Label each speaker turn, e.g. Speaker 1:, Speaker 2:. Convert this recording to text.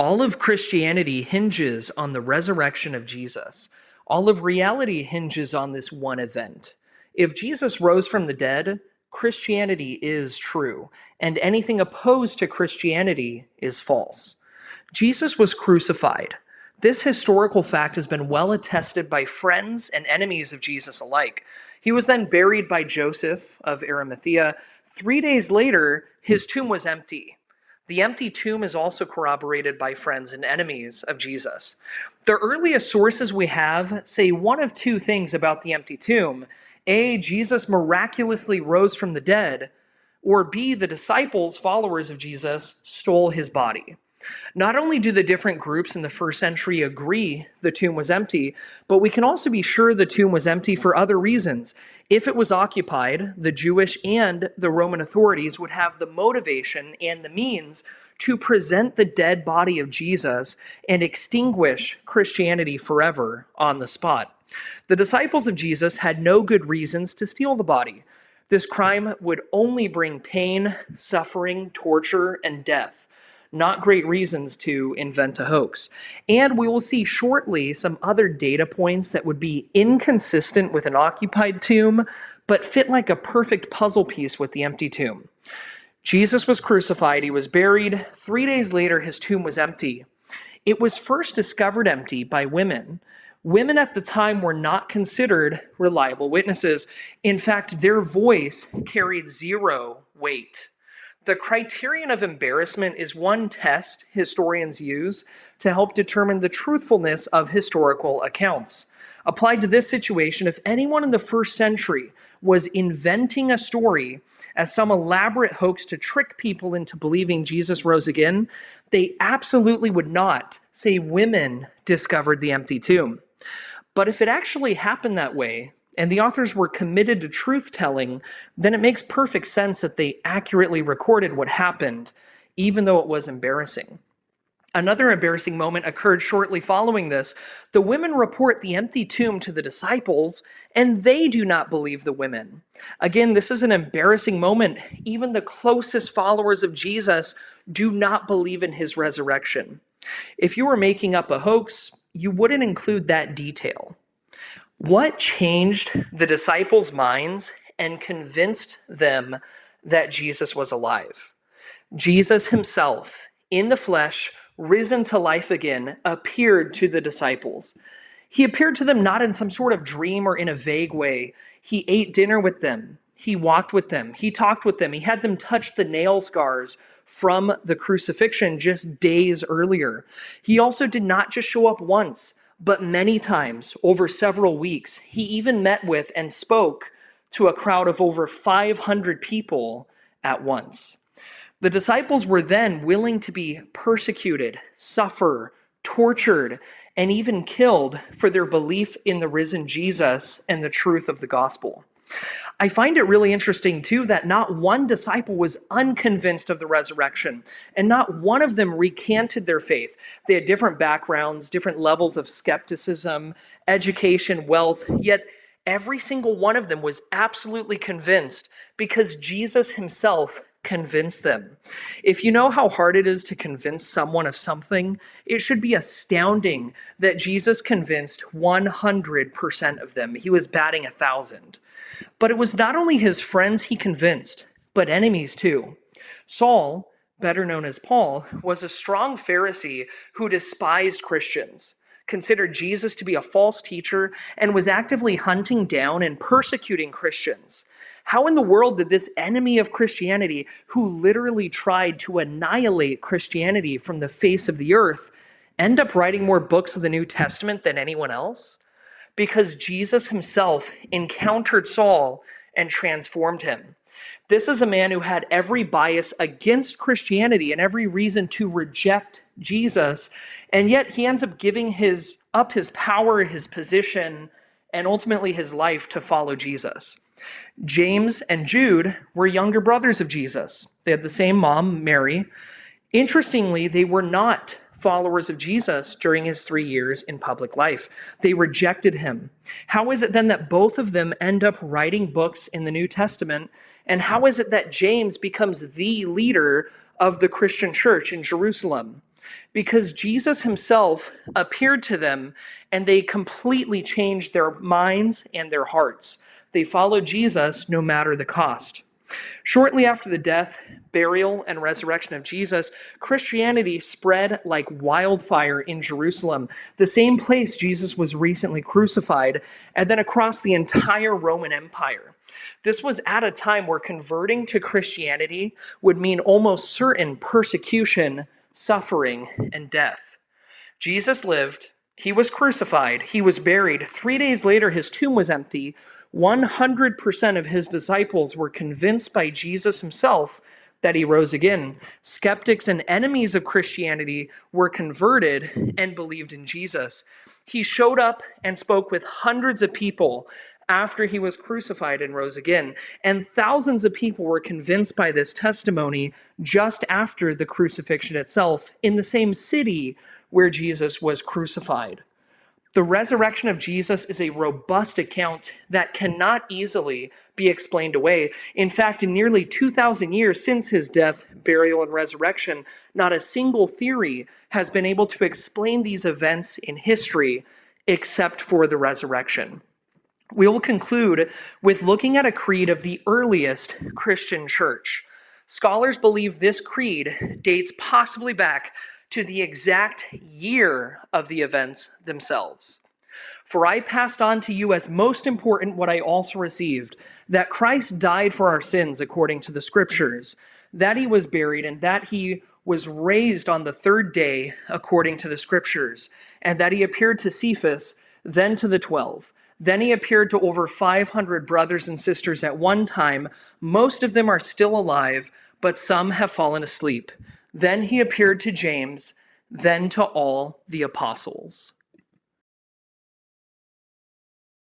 Speaker 1: All of Christianity hinges on the resurrection of Jesus. All of reality hinges on this one event. If Jesus rose from the dead, Christianity is true, and anything opposed to Christianity is false. Jesus was crucified. This historical fact has been well attested by friends and enemies of Jesus alike. He was then buried by Joseph of Arimathea. 3 days later, his tomb was empty. The empty tomb is also corroborated by friends and enemies of Jesus. The earliest sources we have say one of two things about the empty tomb. A, Jesus miraculously rose from the dead, or B, the disciples, followers of Jesus, stole his body. Not only do the different groups in the first century agree the tomb was empty, but we can also be sure the tomb was empty for other reasons. If it was occupied, the Jewish and the Roman authorities would have the motivation and the means to present the dead body of Jesus and extinguish Christianity forever on the spot. The disciples of Jesus had no good reasons to steal the body. This crime would only bring pain, suffering, torture, and death. Not great reasons to invent a hoax. And we will see shortly some other data points that would be inconsistent with an occupied tomb, but fit like a perfect puzzle piece with the empty tomb. Jesus was crucified, he was buried. 3 days later, his tomb was empty. It was first discovered empty by women. Women at the time were not considered reliable witnesses. In fact, their voice carried zero weight. The criterion of embarrassment is one test historians use to help determine the truthfulness of historical accounts. Applied to this situation, if anyone in the first century was inventing a story as some elaborate hoax to trick people into believing Jesus rose again, they absolutely would not say women discovered the empty tomb. But if it actually happened that way, and the authors were committed to truth-telling, then it makes perfect sense that they accurately recorded what happened, even though it was embarrassing. Another embarrassing moment occurred shortly following this. The women report the empty tomb to the disciples, and they do not believe the women. Again, this is an embarrassing moment. Even the closest followers of Jesus do not believe in his resurrection. If you were making up a hoax, you wouldn't include that detail. What changed the disciples' minds and convinced them that Jesus was alive? Jesus himself, in the flesh, risen to life again, appeared to the disciples. He appeared to them not in some sort of dream or in a vague way. He ate dinner with them. He walked with them. He talked with them. He had them touch the nail scars from the crucifixion just days earlier. He also did not just show up once, but many times over several weeks. He even met with and spoke to a crowd of over 500 people at once. The disciples were then willing to be persecuted, suffer, tortured, and even killed for their belief in the risen Jesus and the truth of the gospel. I find it really interesting, too, that not one disciple was unconvinced of the resurrection, and not one of them recanted their faith. They had different backgrounds, different levels of skepticism, education, wealth, yet every single one of them was absolutely convinced because Jesus himself convinced them. If you know how hard it is to convince someone of something, it should be astounding that Jesus convinced 100% of them. He was batting 1,000. But it was not only his friends he convinced, but enemies too. Saul, better known as Paul, was a strong Pharisee who despised Christians, considered Jesus to be a false teacher, and was actively hunting down and persecuting Christians. How in the world did this enemy of Christianity, who literally tried to annihilate Christianity from the face of the earth, end up writing more books of the New Testament than anyone else? Because Jesus himself encountered Saul and transformed him. This is a man who had every bias against Christianity and every reason to reject Jesus, and yet he ends up giving up his power, his position, and ultimately his life to follow Jesus. James and Jude were younger brothers of Jesus. They had the same mom, Mary. Interestingly, they were not followers of Jesus during his 3 years in public life. They rejected him. How is it then that both of them end up writing books in the New Testament? And how is it that James becomes the leader of the Christian church in Jerusalem? because Jesus himself appeared to them and they completely changed their minds and their hearts. They followed Jesus no matter the cost. Shortly after the death, burial, and resurrection of Jesus, Christianity spread like wildfire in Jerusalem, the same place Jesus was recently crucified, and then across the entire Roman Empire. This was at a time where converting to Christianity would mean almost certain persecution, suffering, and death. Jesus lived, he was crucified, he was buried. 3 days later, his tomb was empty. 100% of his disciples were convinced by Jesus himself that he rose again. Skeptics and enemies of Christianity were converted and believed in Jesus. He showed up and spoke with hundreds of people after he was crucified and rose again. And thousands of people were convinced by this testimony just after the crucifixion itself in the same city where Jesus was crucified. The resurrection of Jesus is a robust account that cannot easily be explained away. In fact, in nearly 2,000 years since his death, burial, and resurrection, not a single theory has been able to explain these events in history except for the resurrection. We will conclude with looking at a creed of the earliest Christian church. Scholars believe this creed dates possibly back to the exact year of the events themselves. For I passed on to you as most important what I also received, that Christ died for our sins according to the Scriptures, that he was buried, and that he was raised on the third day according to the Scriptures, and that he appeared to Cephas, then to the 12. Then he appeared to over 500 brothers and sisters at one time. Most of them are still alive, but some have fallen asleep. Then he appeared to James, then to all the apostles.